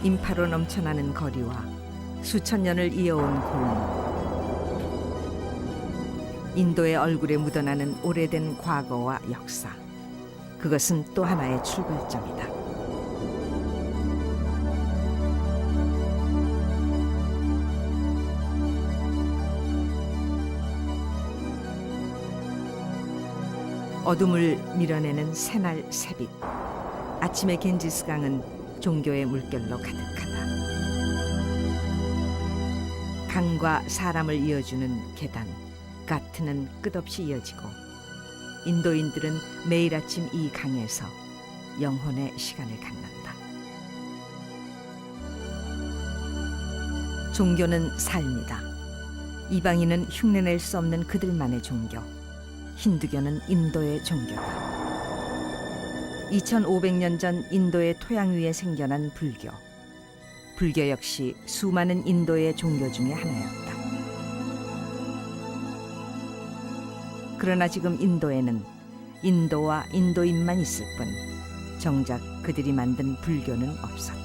인파로 넘쳐나는 거리와 수천 년을 이어온 골목, 인도의 얼굴에 묻어나는 오래된 과거와 역사, 그것은 또 하나의 출발점이다. 어둠을 밀어내는 새날 새빛, 아침의 겐지스강은 종교의 물결로 가득하다. 강과 사람을 이어주는 계단, 가트는 끝없이 이어지고 인도인들은 매일 아침 이 강에서 영혼의 시간을 갖는다. 종교는 삶이다. 이방인은 흉내낼 수 없는 그들만의 종교, 힌두교는 인도의 종교다. 2500년 전 인도의 토양 위에 생겨난 불교. 불교 역시 수많은 인도의 종교 중에 하나였다. 그러나 지금 인도에는 인도와 인도인만 있을 뿐 정작 그들이 만든 불교는 없었다.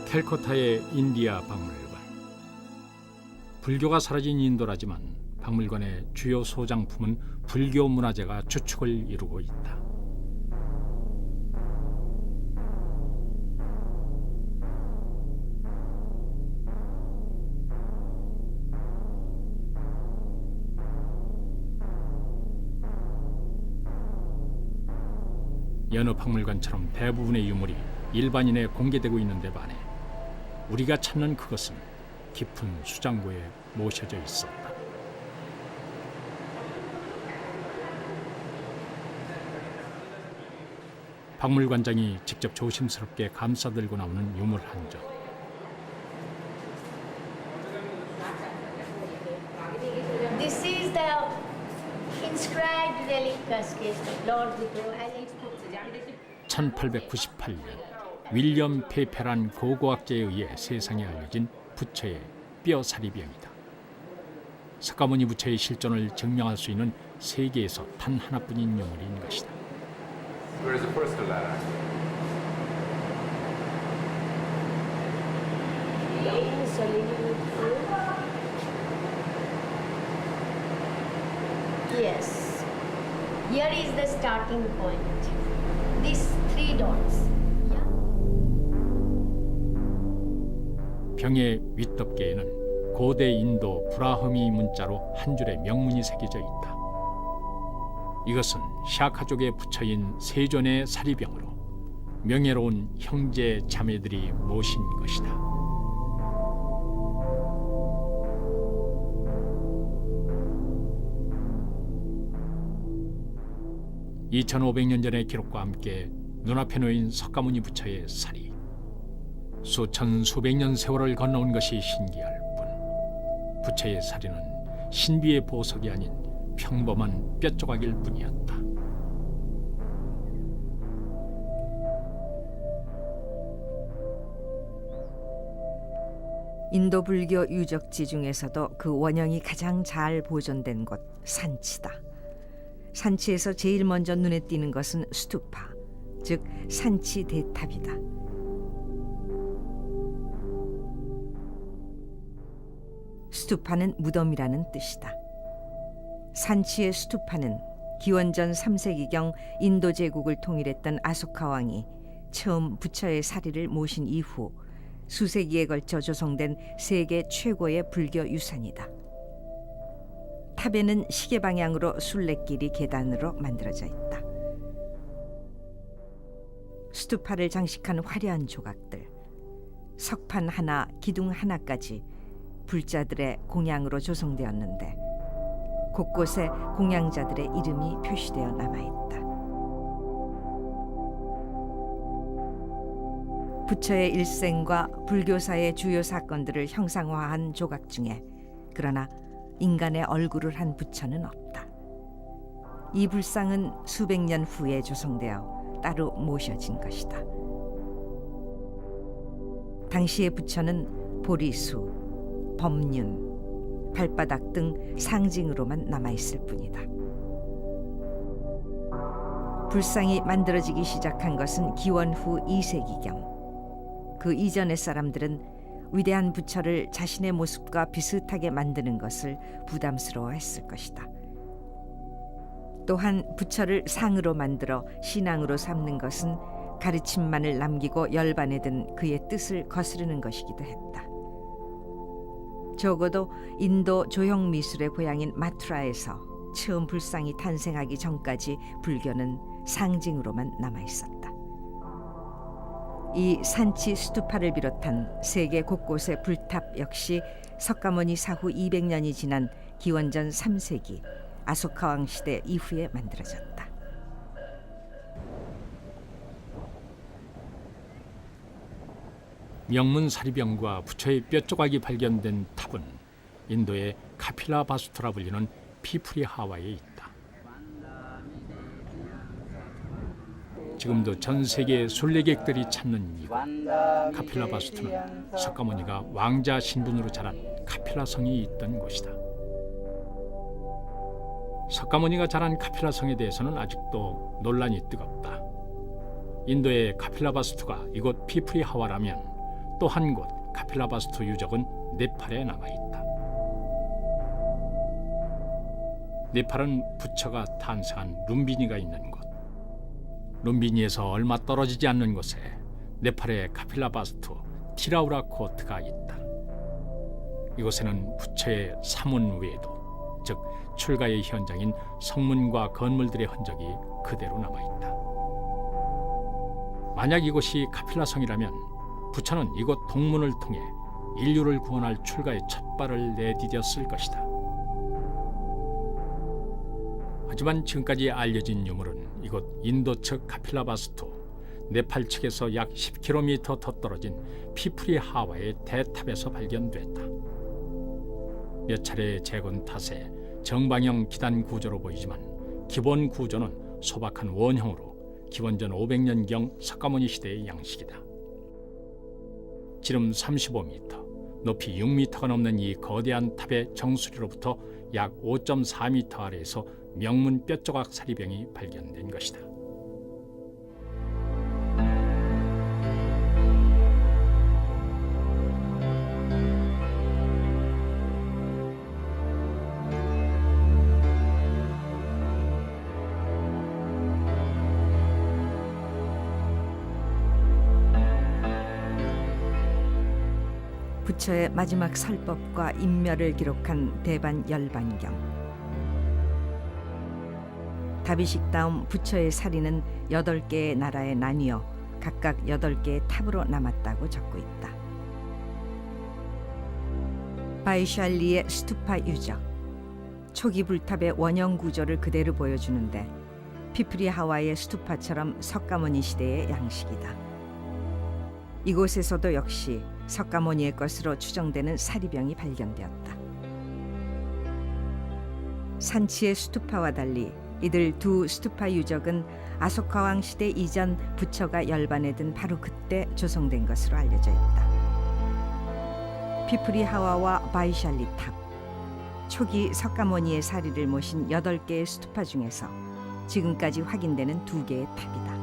캘커타의 인디아 박물관. 불교가 사라진 인도라지만 박물관의 주요 소장품은 불교 문화재가 주축을 이루고 있다. 여느 박물관처럼 대부분의 유물이 일반인에 공개되고 있는 데 반해 우리가 찾는 그것은 깊은 수장고에 모셔져 있었다. 박물관장이 직접 조심스럽게 감싸들고 나오는 유물 한 점. This is the inscribed relic casket of Lord Buddha. 1898년 윌리엄 페페란 고고학자에 의해 세상에 알려진 부처의 뼈사리병이다. 석가모니 부처의 실존을 증명할 수 있는 세계에서 단 하나뿐인 유물인 것이다. Where is the first letter? Yes. Here is the starting point. These three dots. Yeah. 병의 윗덮개에는 고대 인도 브라흐미 문자로 한 줄의 명문이 새겨져 있다. 이것은 샤카족의 부처인 세존의 사리병으로 명예로운 형제 자매들이 모신 것이다. (2500년) 전의 기록과 함께 눈앞에 놓인 석가모니 부처의 사리. 수천 수백 년 세월을 건너온 것이 신기할 뿐 부처의 사리는 신비의 보석이 아닌 평범한 뼈조각일 뿐이었다. 인도 불교 유적지 중에서도 그 원형이 가장 잘 보존된 곳 산치다. 산치에서 제일 먼저 눈에 띄는 것은 스투파, 즉 산치 대탑이다. 스투파는 무덤이라는 뜻이다. 산치의 스투파는 기원전 3세기경 인도 제국을 통일했던 아소카 왕이 처음 부처의 사리를 모신 이후 수세기에 걸쳐 조성된 세계 최고의 불교 유산이다. 탑에는 시계 방향으로 순례길이 계단으로 만들어져 있다. 스투파를 장식한 화려한 조각들, 석판 하나, 기둥 하나까지 불자들의 공양으로 조성되었는데 곳곳에 공양자들의 이름이 표시되어 남아있다. 부처의 일생과 불교사의 주요 사건들을 형상화한 조각 중에 그러나 인간의 얼굴을 한 부처는 없다. 이 불상은 수백 년 후에 조성되어 따로 모셔진 것이다. 당시의 부처는 보리수, 법륜, 발바닥 등 상징으로만 남아있을 뿐이다. 불상이 만들어지기 시작한 것은 기원 후 2세기경. 그 이전의 사람들은 위대한 부처를 자신의 모습과 비슷하게 만드는 것을 부담스러워했을 것이다. 또한 부처를 상으로 만들어 신앙으로 삼는 것은 가르침만을 남기고 열반에 든 그의 뜻을 거스르는 것이기도 했다. 적어도 인도 조형 미술의 고향인 마투라에서 처음 불상이 탄생하기 전까지 불교는 상징으로만 남아 있었다. 이 산치 스투파를 비롯한 세계 곳곳의 불탑 역시 석가모니 사후 200년이 지난 기원전 3세기 아소카왕 시대 이후에 만들어졌다. 명문 사리병과 부처의 뼈 조각이 발견된 탑은 인도의 카필라 바수토라 불리는 피프리 하와이에 있다. 지금도 전 세계 순례객들이 찾는 이곳 카필라 바수토는 석가모니가 왕자 신분으로 자란 카필라 성이 있던 곳이다. 석가모니가 자란 카필라 성에 대해서는 아직도 논란이 뜨겁다. 인도의 카필라 바수토가 이곳 피프리 하와라면 또 한 곳 카필라 바수토 유적은 네팔에 남아 있다. 네팔은 부처가 탄생한 룸비니가 있는 곳. 룸비니에서 얼마 떨어지지 않는 곳에 네팔의 카필라 바수토 티라우라 코트가 있다. 이곳에는 부처의 사문 외에도, 즉 출가의 현장인 성문과 건물들의 흔적이 그대로 남아 있다. 만약 이곳이 카필라 성이라면 부처는 이곳 동문을 통해 인류를 구원할 출가의 첫 발을 내디뎠을 것이다. 하지만 지금까지 알려진 유물은 이곳 인도 측 카필라 바수토, 네팔 측에서 약 10km 더 떨어진 피프리 하와의 대탑에서 발견됐다. 몇 차례 재건 탓에 정방형 기단 구조로 보이지만 기본 구조는 소박한 원형으로 기원전 500년경 석가모니 시대의 양식이다. 지름 35m, 높이 6m가 넘는 이 거대한 탑의 정수리로부터 약 5.4m 아래에서 명문 뼈조각 사리병이 발견된 것이다. 부처의 마지막 설법과 인멸을 기록한 대반 열반경. 다비식 다음 부처의 사리는 8개의 나라에 나뉘어 각각 8개의 탑으로 남았다고 적고 있다. 바이샬리의 스투파 유적. 초기 불탑의 원형 구조를 그대로 보여주는데 피프리 하와이의 스투파처럼 석가모니 시대의 양식이다. 이곳에서도 역시 석가모니의 것으로 추정되는 사리병이 발견되었다. 산치의 스투파와 달리 이들 두 스투파 유적은 아소카왕 시대 이전 부처가 열반에 든 바로 그때 조성된 것으로 알려져 있다. 피프리 하와와 바이샬리 탑, 초기 석가모니의 사리를 모신 8개의 스투파 중에서 지금까지 확인되는 2개의 탑이다.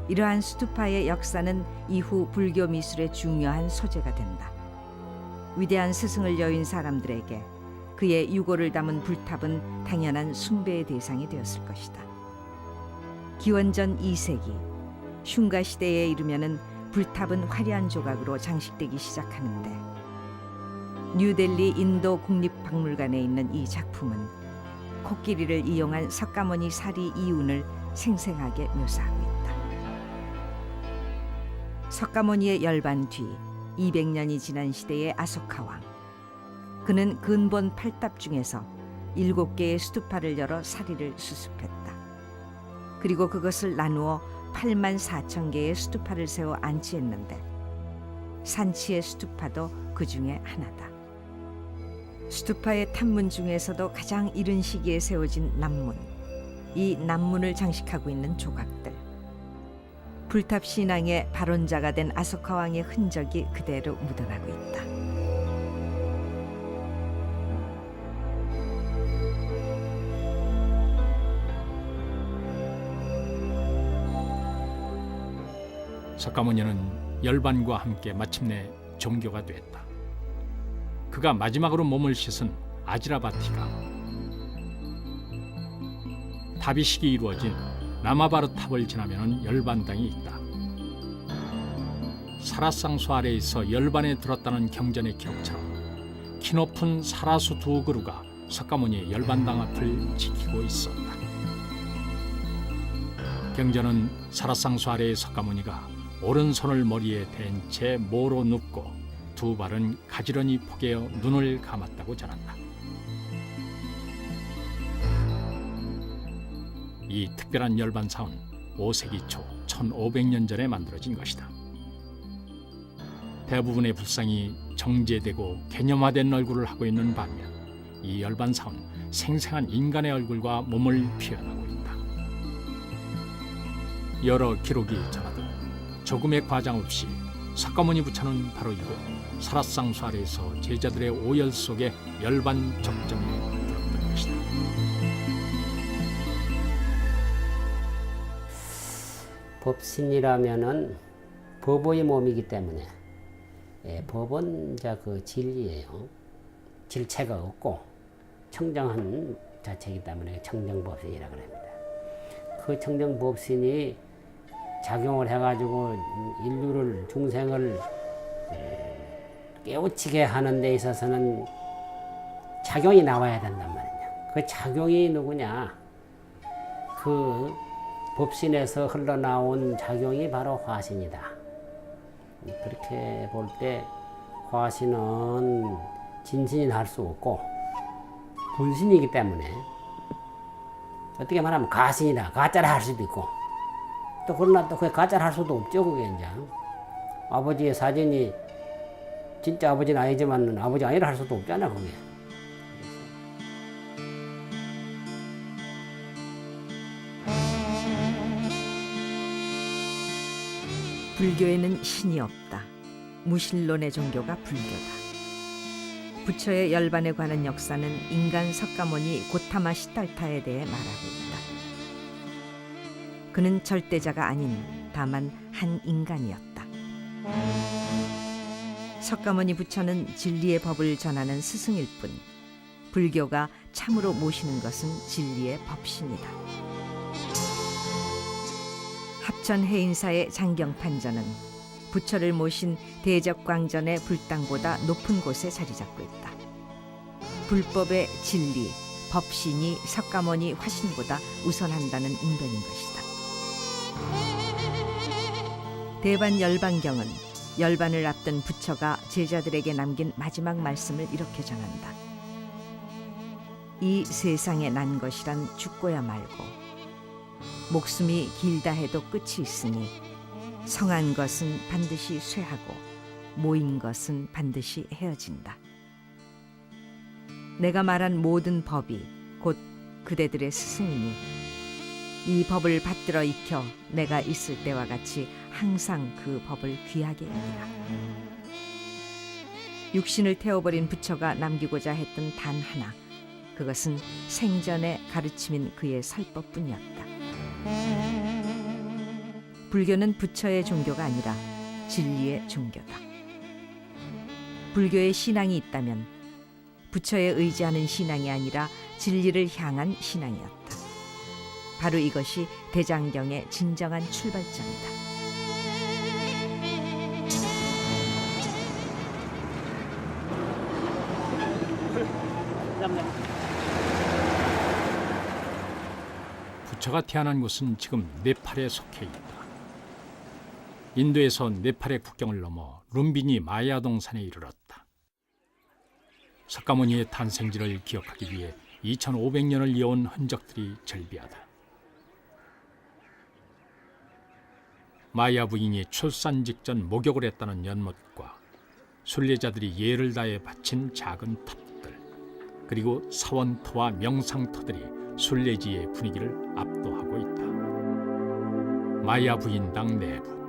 이러한 스투파의 역사는 이후 불교 미술의 중요한 소재가 된다. 위대한 스승을 여인 사람들에게 그의 유고를 담은 불탑은 당연한 숭배의 대상이 되었을 것이다. 기원전 2세기 슝가 시대에 이르면은 불탑은 화려한 조각으로 장식되기 시작하는데 뉴델리 인도 국립박물관에 있는 이 작품은 코끼리를 이용한 석가모니 사리 이운을 생생하게 묘사하고 있다. 석가모니의 열반 뒤 200년이 지난 시대의 아소카왕. 그는 근본 8탑 중에서 7개의 스투파를 열어 사리를 수습했다. 그리고 그것을 나누어 84,000개의 스투파를 세워 안치했는데 산치의 스투파도 그 중에 하나다. 스투파의 탑문 중에서도 가장 이른 시기에 세워진 남문. 이 남문을 장식하고 있는 조각들. 불탑 신앙의 발원자가 된 아소카왕의 흔적이 그대로 묻어나고 있다. 석가모니는 열반과 함께 마침내 종교가 됐다. 그가 마지막으로 몸을 씻은 아지라바티가 다비식이 이루어진 라마바르 탑을 지나면 열반당이 있다. 사라상수 아래에서 열반에 들었다는 경전의 기록처럼 키높은 사라수 두 그루가 석가모니의 열반당 앞을 지키고 있었다. 경전은 사라상수 아래의 석가모니가 오른손을 머리에 댄 채 모로 눕고 두 발은 가지런히 포개어 눈을 감았다고 전한다. 이 특별한 열반사은 5세기 초 1500년 전에 만들어진 것이다. 대부분의 불상이 정제되고 개념화된 얼굴을 하고 있는 반면 이 열반사은 생생한 인간의 얼굴과 몸을 표현하고 있다. 여러 기록이 전하듯 조금의 과장 없이 석가모니 부처는 바로 이곳 사라상수 아래에서 제자들의 오열 속에 열반 적정에 들었던 것이다. 법신이라면은 법의 몸이기 때문에 법은 그 진리예요. 질체가 없고 청정한 자체이기 때문에 청정법신이라고 합니다. 그 청정법신이 작용을 해가지고 인류를 중생을 깨우치게 하는 데 있어서는 작용이 나와야 된단 말이냐. 그 작용이 누구냐? 그 법신에서 흘러나온 작용이 바로 화신이다. 그렇게 볼 때 화신은 진신이 날 수 없고 분신이기 때문에 어떻게 말하면 가신이다. 가짜를 할 수도 있고 또 그러나 또 그게 가짜를 할 수도 없죠. 그게 이제 아버지의 사진이 진짜 아버지는 아니지만 아버지 아니라 할 수도 없잖아. 그게. 불교에는 신이 없다. 무신론의 종교가 불교다. 부처의 열반에 관한 역사는 인간 석가모니 고타마 시달타에 대해 말하고 있다. 그는 절대자가 아닌 다만 한 인간이었다. 석가모니 부처는 진리의 법을 전하는 스승일 뿐 불교가 참으로 모시는 것은 진리의 법신이다. 합천 해인사의 장경판전은 부처를 모신 대적광전의 불당보다 높은 곳에 자리 잡고 있다. 불법의 진리, 법신이 석가모니 화신보다 우선한다는 웅변인 것이다. 대반 열반경은 열반을 앞둔 부처가 제자들에게 남긴 마지막 말씀을 이렇게 전한다. 이 세상에 난 것이란 죽고야 말고 목숨이 길다 해도 끝이 있으니 성한 것은 반드시 쇠하고 모인 것은 반드시 헤어진다. 내가 말한 모든 법이 곧 그대들의 스승이니 이 법을 받들어 익혀 내가 있을 때와 같이 항상 그 법을 귀하게 여기라. 육신을 태워버린 부처가 남기고자 했던 단 하나, 그것은 생전의 가르침인 그의 설법뿐이었다. 불교는 부처의 종교가 아니라 진리의 종교다. 불교에 신앙이 있다면 부처에 의지하는 신앙이 아니라 진리를 향한 신앙이었다. 바로 이것이 대장경의 진정한 출발점이다. 부처가 태어난 곳은 지금 네팔에 속해 있다. 인도에서 네팔의 국경을 넘어 룸비니 마야 동산에 이르렀다. 석가모니의 탄생지를 기억하기 위해 2500년을 이어온 흔적들이 절비하다. 마야 부인이 출산 직전 목욕을 했다는 연못과 순례자들이 예를 다해 바친 작은 탑들, 그리고 사원터와 명상터들이 순례지의 분위기를 압도하고 있다. 마야 부인당 내부,